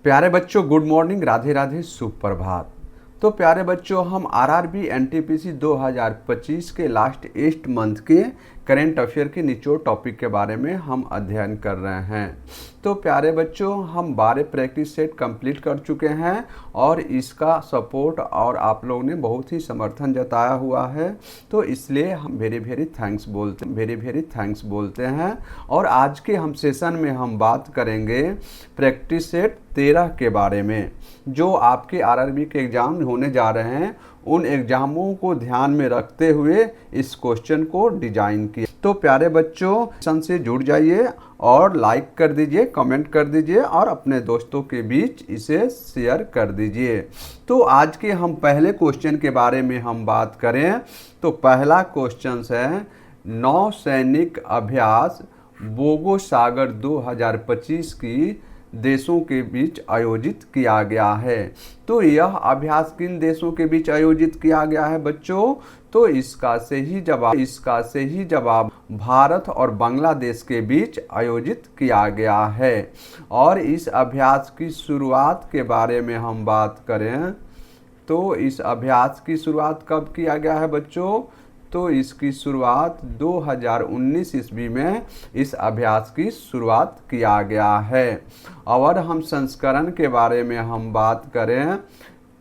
प्यारे बच्चों, good morning, Radhe Radhe, सुप्रभात। तो प्यारे बच्चों, हम आरआरबी एनटीपीसी 2025 के लास्ट 8 मंथ के करेंट अफेयर के निचोड़ टॉपिक के बारे में हम अध्ययन कर रहे हैं। तो प्यारे बच्चों, हम 12 प्रैक्टिस सेट कंप्लीट कर चुके हैं और इसका सपोर्ट और आप लोगों ने बहुत ही समर्थन जताया हुआ है, तो इसलिए हम वेरी वेरी थैंक्स बोलते हैं। और आज के हम सेशन में हम बात करेंगे प्रैक्टिस सेट 13 के बारे में, जो आपके आरआरबी के एग्ज़ाम होने जा रहे हैं। उन एग्ज़ामों को ध्यान में रखते हुए इस क्वेश्चन को डिजाइन किया। तो प्यारे बच्चों, सेशन से जुड़ जाइए और लाइक कर दीजिए, कमेंट कर दीजिए और अपने दोस्तों के बीच इसे शेयर कर दीजिए। तो आज के हम पहले क्वेश्चन के बारे में हम बात करें तो पहला क्वेश्चन है, नौ सैनिक अभ्यास बोगो सागर 2025 की देशों के बीच आयोजित किया गया है। तो यह अभ्यास किन देशों के बीच आयोजित किया गया है बच्चों? तो इसका सही जवाब भारत और बांग्लादेश के बीच आयोजित किया गया है। और इस अभ्यास की शुरुआत के बारे में हम बात करें तो इस अभ्यास की शुरुआत कब किया गया है बच्चों? तो इसकी शुरुआत 2019 ईस्वी में इस अभ्यास की शुरुआत किया गया है। और हम संस्करण के बारे में हम बात करें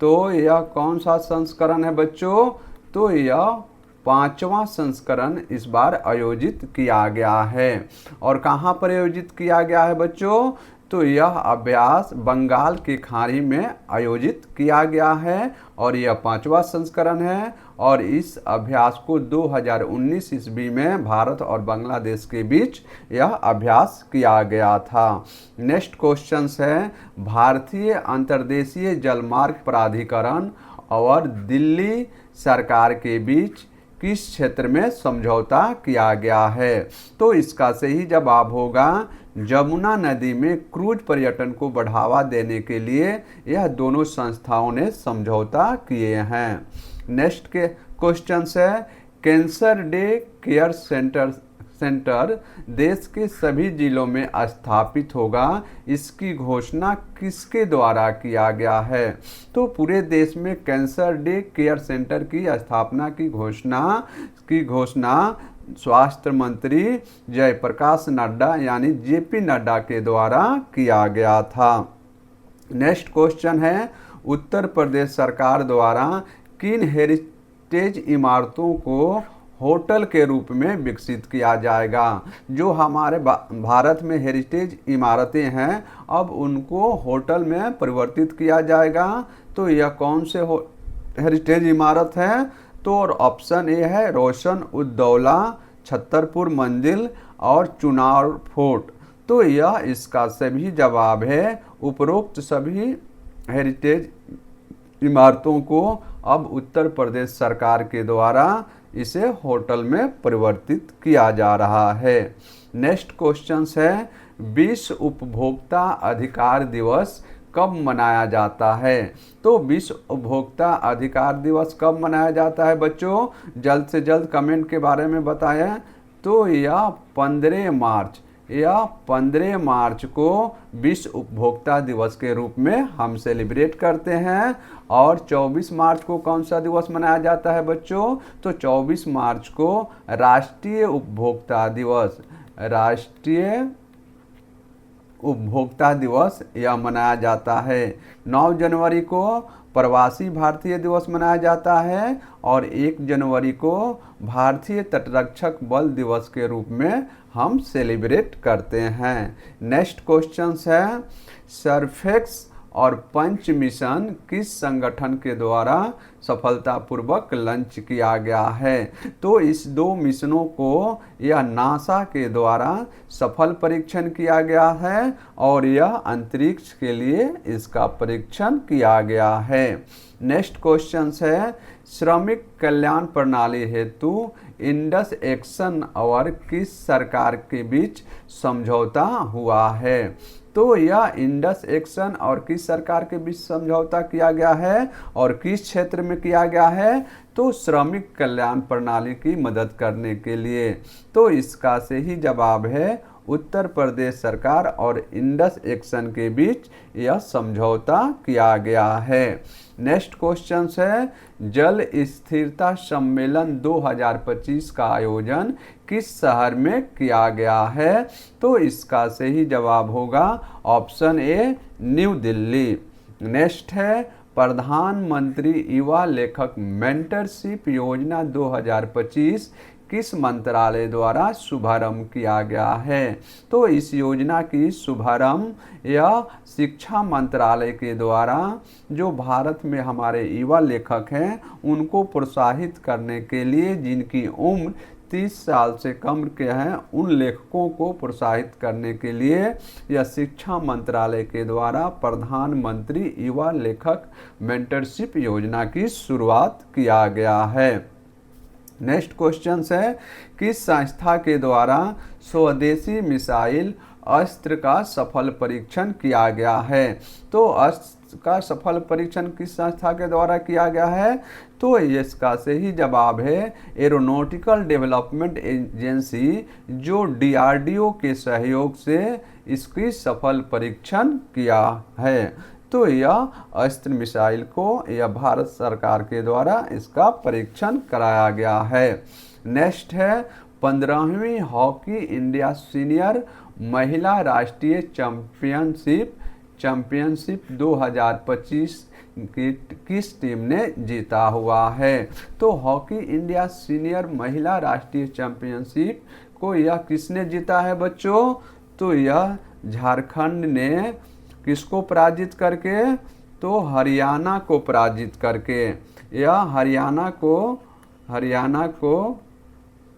तो यह कौन सा संस्करण है बच्चों? तो यह 5वां संस्करण इस बार आयोजित किया गया है। और कहाँ पर आयोजित किया गया है बच्चों? तो यह अभ्यास बंगाल की खाड़ी में आयोजित किया गया है और यह 5वां संस्करण है। और इस अभ्यास को 2019 ईस्वी में भारत और बांग्लादेश के बीच यह अभ्यास किया गया था। नेक्स्ट क्वेश्चन है, भारतीय अंतर्देशीय जलमार्ग प्राधिकरण और दिल्ली सरकार के बीच किस क्षेत्र में समझौता किया गया है? तो इसका सही जवाब होगा जमुना नदी में क्रूज पर्यटन को बढ़ावा देने के लिए यह दोनों संस्थाओं ने समझौता किए हैं। नेक्स्ट के क्वेश्चन है, कैंसर डे केयर सेंटर देश के सभी जिलों में स्थापित होगा, इसकी घोषणा किसके द्वारा किया गया है? तो पूरे देश में कैंसर डे केयर सेंटर की स्थापना की घोषणा स्वास्थ्य मंत्री जयप्रकाश नड्डा यानी जेपी नड्डा के द्वारा किया गया था। नेक्स्ट क्वेश्चन है, उत्तर प्रदेश सरकार द्वारा किन हेरिटेज इमारतों को होटल के रूप में विकसित किया जाएगा? जो हमारे भारत में हेरिटेज इमारतें हैं, अब उनको होटल में परिवर्तित किया जाएगा। तो यह कौन से हेरिटेज इमारत है? तो ऑप्शन ए है रोशन उद्दौला, छतरपुर मंदिर और चुनार फोर्ट। तो यह इसका सभी जवाब है। उपरोक्त सभी हेरिटेज इमारतों को अब उत्तर प्रदेश सरकार के द्वारा इसे होटल में परिवर्तित किया जा रहा है। नेक्स्ट क्वेश्चन है, विश्व उपभोक्ता अधिकार दिवस कब मनाया जाता है? तो विश्व उपभोक्ता अधिकार दिवस कब मनाया जाता है बच्चों? जल्द से जल्द कमेंट के बारे में बताएं। तो यह 15 मार्च को विश्व उपभोक्ता दिवस के रूप में हम सेलिब्रेट करते हैं। और 24 मार्च को कौन सा दिवस मनाया जाता है बच्चों? तो 24 मार्च को राष्ट्रीय उपभोक्ता दिवस यह मनाया जाता है। 9 जनवरी को प्रवासी भारतीय दिवस मनाया जाता है और 1 जनवरी को भारतीय तटरक्षक बल दिवस के रूप में हम सेलिब्रेट करते हैं। नेक्स्ट क्वेश्चन है, सरफेक्स और पंच मिशन किस संगठन के द्वारा सफलतापूर्वक लॉन्च किया गया है? तो इस 2 मिशनों को यह नासा के द्वारा सफल परीक्षण किया गया है और यह अंतरिक्ष के लिए इसका परीक्षण किया गया है। नेक्स्ट क्वेश्चन है, श्रमिक कल्याण प्रणाली हेतु इंडस एक्शन और किस सरकार के बीच समझौता हुआ है? तो यह इंडस एक्शन और किस सरकार के बीच समझौता किया गया है और किस क्षेत्र में किया गया है? तो श्रमिक कल्याण प्रणाली की मदद करने के लिए। तो इसका सही जवाब है उत्तर प्रदेश सरकार और इंडस एक्शन के बीच यह समझौता किया गया है। नेक्स्ट क्वेश्चन है जल स्थिरता सम्मेलन 2025 का आयोजन किस शहर में किया गया है? तो इसका सही जवाब होगा option a new Delhi. Next है प्रधानमंत्री युवा लेखक मेंटरशिप योजना 2025 किस मंत्रालय द्वारा शुभारंभ किया गया है? तो इस योजना की शुभारंभ यह शिक्षा मंत्रालय के द्वारा जो भारत में हमारे युवा लेखक हैं उनको प्रोत्साहित करने के लिए, जिनकी उम्र 30 साल से कम के हैं, उन लेखकों को प्रोत्साहित करने के लिए यह शिक्षा मंत्रालय के द्वारा प्रधानमंत्री युवा लेखक मेंटरशिप योजना की शुरुआत किया गया है। नेक्स्ट क्वेश्चन है किस संस्था के द्वारा स्वदेशी मिसाइल अस्त्र का सफल परीक्षण किया गया है? तो अस्त्र का सफल परीक्षण किस संस्था के द्वारा किया गया है? तो इसका सही जवाब है एरोनॉटिकल डेवलपमेंट एजेंसी, जो डीआरडीओ के सहयोग से इसकी सफल परीक्षण किया है। तो यह अस्त्र मिसाइल को यह भारत सरकार के द्वारा इसका परीक्षण कराया गया है। नेक्स्ट है 15वीं हॉकी इंडिया सीनियर महिला राष्ट्रीय चैंपियनशिप 2025 की किस टीम ने जीता हुआ है? तो हॉकी इंडिया सीनियर महिला राष्ट्रीय चैंपियनशिप को यह किसने जीता है बच्चों? तो यह झारखंड ने किसको पराजित करके? तो हरियाणा को पराजित करके। यह हरियाणा को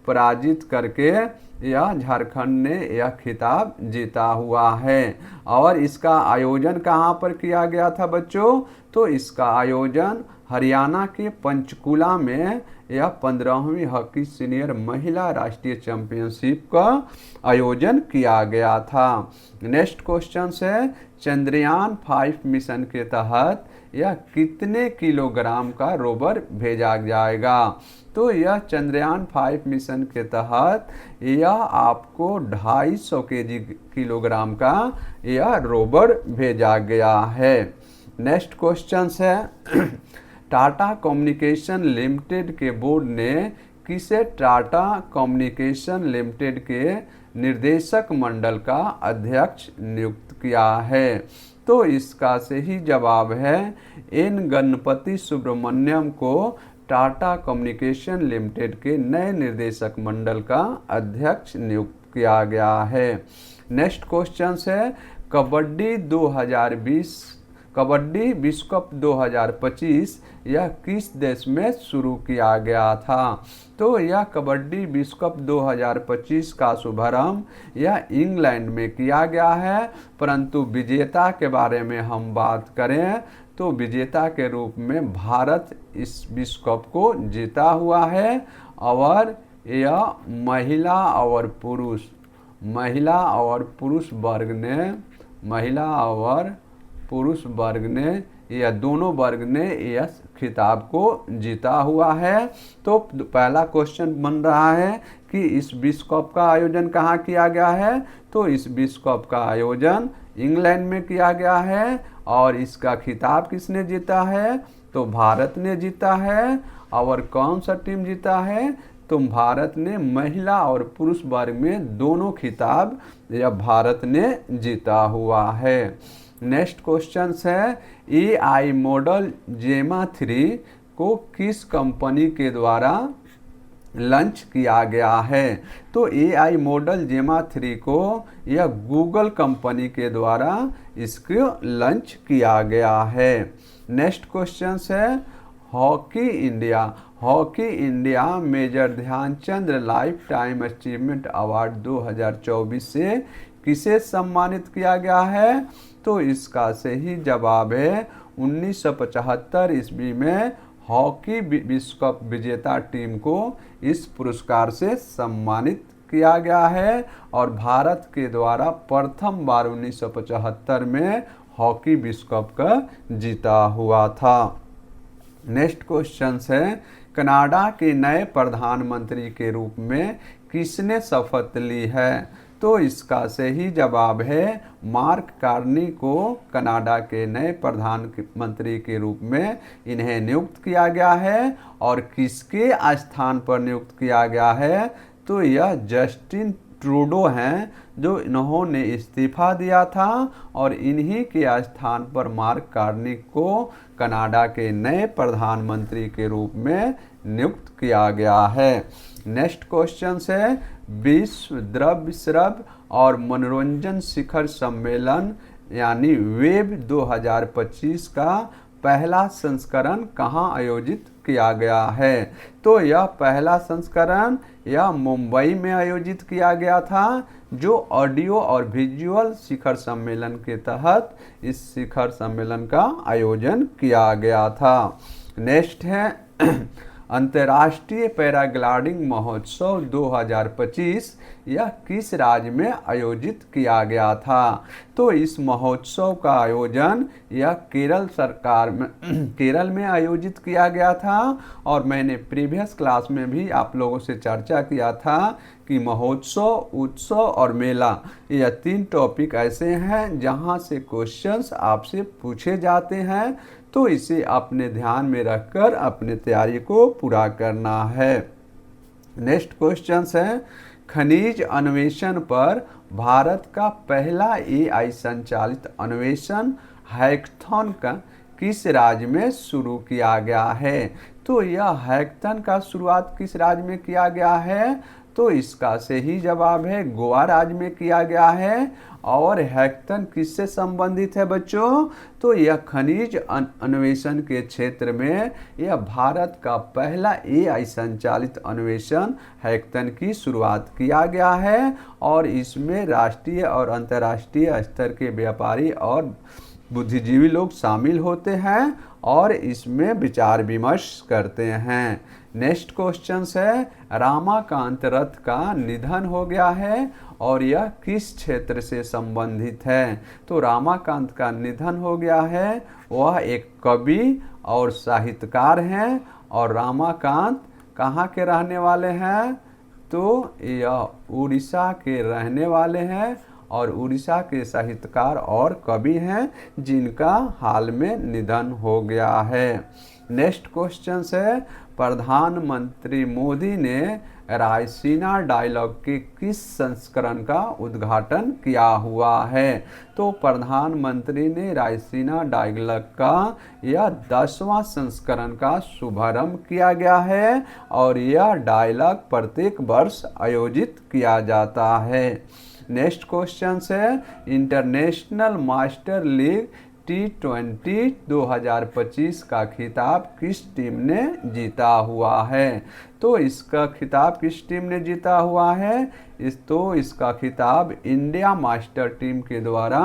पराजित करके यह झारखंड ने यह खिताब जीता हुआ है। और इसका आयोजन कहाँ पर किया गया था बच्चों? तो इसका आयोजन हरियाणा के पंचकुला में यह 15वीं हॉकी सीनियर महिला राष्ट्रीय चैंपियनशिप का आयोजन किया गया था। नेक्स्ट क्वेश्चन है चंद्रयान 5 मिशन के तहत यह कितने किलोग्राम का रोवर भेजा जाएगा? तो यह चंद्रयान 5 मिशन के तहत यह आपको 250 किलोग्राम का यह रोवर भेजा गया है। नेक्स्ट क्वेश्चन है टाटा कम्युनिकेशन लिमिटेड के बोर्ड ने किसे टाटा कम्युनिकेशन लिमिटेड के निर्देशक मंडल का अध्यक्ष नियुक्त किया है? तो इसका सही जवाब है एन गणपति सुब्रमण्यम को टाटा कम्युनिकेशन लिमिटेड के नए निर्देशक मंडल का अध्यक्ष नियुक्त किया गया है। नेक्स्ट क्वेश्चन है कबड्डी विश्व कप 2025 यह किस देश में शुरू किया गया था? तो यह कबड्डी विश्व कप 2025 का शुभारंभ यह इंग्लैंड में किया गया है, परंतु विजेता के बारे में हम बात करें तो विजेता के रूप में भारत इस विश्व कप को जीता हुआ है। और यह महिला और पुरुष वर्ग ने यह दोनों वर्ग ने यह खिताब को जीता हुआ है। तो पहला क्वेश्चन बन रहा है कि इस विश्व कप का आयोजन कहाँ किया गया है? तो इस विश्व कप का आयोजन इंग्लैंड में किया गया है। और इसका खिताब किसने जीता है? तो भारत ने जीता है। और कौन सा टीम जीता है? तो भारत ने महिला और पुरुष वर्ग में दोनों खिताब यह भारत ने जीता हुआ है। नेक्स्ट क्वेश्चन है AI मॉडल जेमा 3 को किस कंपनी के द्वारा लॉन्च किया गया है? तो AI मॉडल जेमा 3 को यह गूगल कंपनी के द्वारा इसको लॉन्च किया गया है। नेक्स्ट क्वेश्चन है hockey India major Dhyan Chand life time achievement award 2024 से किसे सम्मानित किया गया है? तो इसका सही जवाब है 1975 ईस्वी में हॉकी विश्व कप विजेता टीम को इस पुरस्कार से सम्मानित किया गया है। और भारत के द्वारा प्रथम बार 1975 में हॉकी विश्व कप का जीता हुआ था। नेक्स्ट क्वेश्चन है कनाडा के नए प्रधानमंत्री के रूप में किसने शपथ ली है? तो इसका सही जवाब है मार्क कार्नी को कनाडा के नए प्रधानमंत्री के रूप में इन्हें नियुक्त किया गया है। और किसके स्थान पर नियुक्त किया गया है, तो यह जस्टिन ट्रूडो हैं, जो इन्होंने इस्तीफा दिया था और इन्हीं के स्थान पर मार्क कार्नी को कनाडा के नए प्रधानमंत्री के रूप में नियुक्त किया गया है। नेक्स्ट क्वेश्चन है, विश्व द्रव्य श्रव्य और मनोरंजन शिखर सम्मेलन यानी वेब 2025 का पहला संस्करण कहाँ आयोजित किया गया है। तो यह पहला संस्करण यह मुंबई में आयोजित किया गया था, जो ऑडियो और विजुअल शिखर सम्मेलन के तहत इस शिखर सम्मेलन का आयोजन किया गया था। नेक्स्ट है अंतर्राष्ट्रीय पैराग्लाइडिंग महोत्सव 2025 यह किस राज्य में आयोजित किया गया था। तो इस महोत्सव का आयोजन यह केरल में आयोजित किया गया था। और मैंने प्रीवियस क्लास में भी आप लोगों से चर्चा किया था कि महोत्सव, उत्सव और मेला यह 3 टॉपिक ऐसे हैं जहां से क्वेश्चंस आपसे पूछे जाते हैं, तो इसे अपने ध्यान में रखकर अपने तैयारी को पूरा करना है। नेक्स्ट क्वेश्चन है, खनिज अन्वेषण पर भारत का पहला AI संचालित अन्वेषण हैकाथॉन का किस राज्य में शुरू किया गया है। तो यह हैकाथॉन का शुरुआत किस राज्य में किया गया है, तो इसका सही जवाब है गोवा राज्य में किया गया है। और हैकाथॉन किससे संबंधित है बच्चों, तो यह खनिज अन्वेषण के क्षेत्र में यह भारत का पहला AI संचालित अन्वेषण हैकाथॉन की शुरुआत किया गया है। और इसमें राष्ट्रीय और अंतर्राष्ट्रीय स्तर के व्यापारी और बुद्धिजीवी लोग शामिल होते हैं और इसमें विचार विमर्श करते हैं। नेक्स्ट क्वेश्चन है, रमाकांत रथ का निधन हो गया है और यह किस क्षेत्र से संबंधित है। तो रमाकांत का निधन हो गया है, वह एक कवि और साहित्यकार हैं। और रमाकांत कहाँ के रहने वाले हैं, तो यह उड़ीसा के रहने वाले हैं और उड़ीसा के साहित्यकार और कवि हैं जिनका हाल में निधन हो गया है। नेक्स्ट क्वेश्चन है, प्रधानमंत्री मोदी ने रायसीना डायलॉग के किस संस्करण का उद्घाटन किया हुआ है। तो प्रधानमंत्री ने रायसीना डायलॉग का यह 10वां संस्करण का शुभारंभ किया गया है और यह डायलॉग प्रत्येक वर्ष आयोजित किया जाता है। नेक्स्ट क्वेश्चन है, इंटरनेशनल मास्टर लीग T20 2025 का खिताब किस टीम ने जीता हुआ है। तो इसका खिताब किस टीम ने जीता हुआ है, इसका खिताब इंडिया मास्टर टीम के द्वारा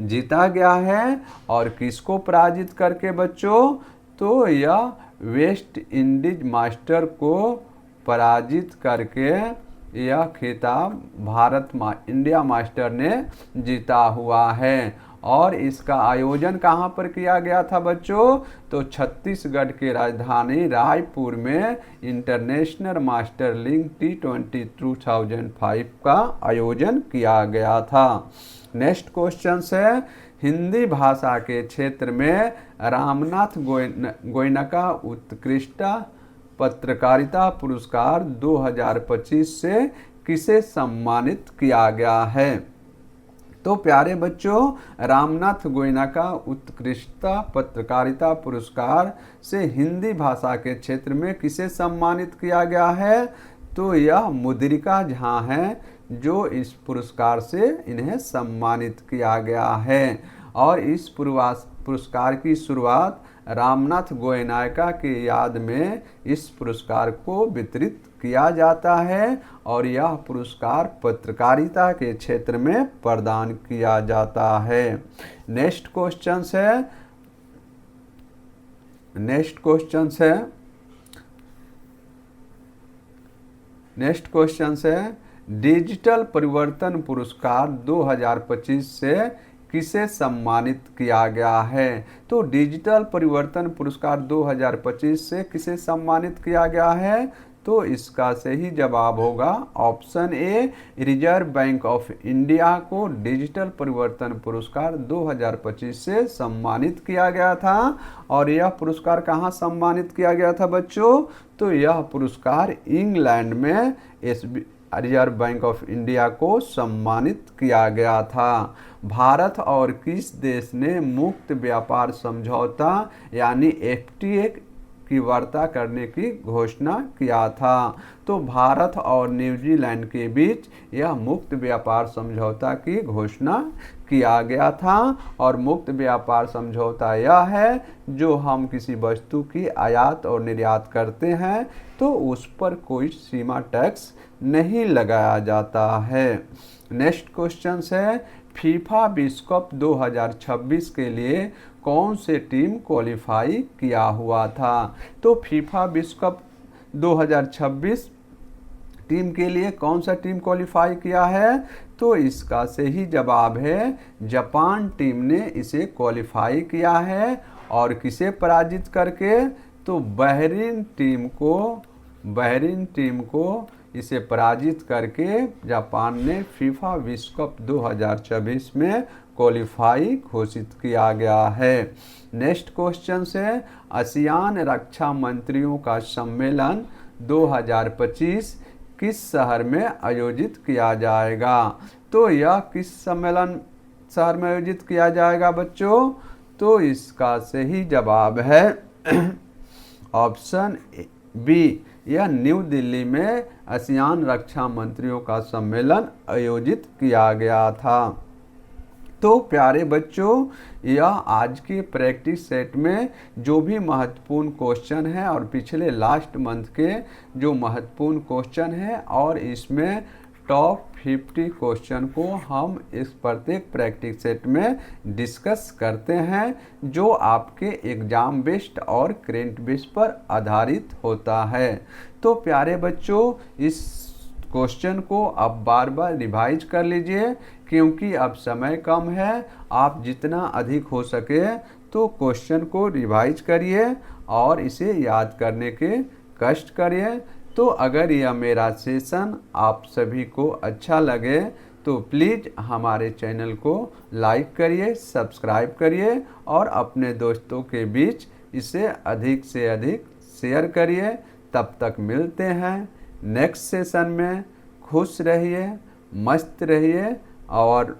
जीता गया है। और किसको पराजित करके बच्चों, तो यह वेस्ट इंडीज मास्टर को पराजित करके यह खिताब इंडिया मास्टर ने जीता हुआ है। और इसका आयोजन कहाँ पर किया गया था बच्चों, तो छत्तीसगढ़ के राजधानी रायपुर में इंटरनेशनल मास्टर लीग T20 2005 का आयोजन किया गया था। नेक्स्ट क्वेश्चन है, हिंदी भाषा के क्षेत्र में रामनाथ गोयनका उत्कृष्ट पत्रकारिता पुरस्कार 2025 से किसे सम्मानित किया गया है। तो प्यारे बच्चों, रामनाथ गोयनका उत्कृष्टता पत्रकारिता पुरस्कार से हिंदी भाषा के क्षेत्र में किसे सम्मानित किया गया है, तो यह मुद्रिका झा हैं जो इस पुरस्कार से इन्हें सम्मानित किया गया है। और इस पुरस्कार की शुरुआत रामनाथ गोयनका के याद में इस पुरस्कार को वितरित किया जाता है और यह पुरस्कार पत्रकारिता के क्षेत्र में प्रदान किया जाता है। नेक्स्ट क्वेश्चन है डिजिटल परिवर्तन पुरस्कार 2025 से किसे सम्मानित किया गया है। तो डिजिटल परिवर्तन पुरस्कार 2025 से किसे सम्मानित किया गया है, तो इसका सही जवाब होगा option A, reserve bank of India को डिजिटल परिवर्तन पुरस्कार 2025 से सम्मानित किया गया था। और यह पुरस्कार कहाँ सम्मानित किया गया था बच्चों? तो यह पुरस्कार इंग्लैंड में रिजर्व बैंक ऑफ इंडिया को सम्मानित किया गया था। भारत और किस देश ने मुक्त व्यापार समझौता यानी FTA की वार्ता करने की घोषणा किया था? तो भारत और न्यूजीलैंड के बीच यह मुक्त व्यापार समझौता की घोषणा किया गया था। और मुक्त व्यापार समझौता यह है जो हम किसी वस्तु की आयात और निर्यात करते हैं तो उस पर कोई सीमा टैक्स नहीं लगाया जाता है। नेक्स्ट क्वेश्चन है, फीफा विश्व कप 2026 के लिए कौन से टीम क्वालिफाई किया हुआ था? तो फीफा विश्व कप 2026 टीम के लिए कौन सा टीम क्वालिफाई किया है? तो इसका सही जवाब है जापान टीम ने इसे क्वालिफाई किया है। और किसे पराजित करके? तो बहरीन टीम को इसे पराजित करके जापान ने फीफा विश्व कप 2024 में क्वालिफाई घोषित किया गया है। नेक्स्ट क्वेश्चन है, आसियान रक्षा मंत्रियों का सम्मेलन 2025 किस शहर में आयोजित किया जाएगा? तो यह किस शहर में आयोजित किया जाएगा बच्चों? तो इसका सही जवाब है ऑप्शन बी, यह न्यू दिल्ली में आसियान रक्षा मंत्रियों का सम्मेलन आयोजित किया गया था। तो प्यारे बच्चों, यह आज के प्रैक्टिस सेट में जो भी महत्वपूर्ण क्वेश्चन है और पिछले लास्ट मंथ के जो महत्वपूर्ण क्वेश्चन है और इसमें टॉप 50 क्वेश्चन को हम इस प्रत्येक प्रैक्टिस सेट में डिस्कस करते हैं जो आपके एग्जाम बेस्ड और करेंट बेस पर आधारित होता है। तो प्यारे बच्चों, इस क्वेश्चन को आप बार बार रिवाइज कर लीजिए क्योंकि अब समय कम है। आप जितना अधिक हो सके तो क्वेश्चन को रिवाइज करिए और इसे याद करने के कष्ट करिए। तो अगर यह मेरा सेशन आप सभी को अच्छा लगे तो प्लीज़ हमारे चैनल को लाइक करिए, सब्सक्राइब करिए और अपने दोस्तों के बीच इसे अधिक से अधिक शेयर करिए। तब तक मिलते हैं नेक्स्ट सेशन में। खुश रहिए, मस्त रहिए और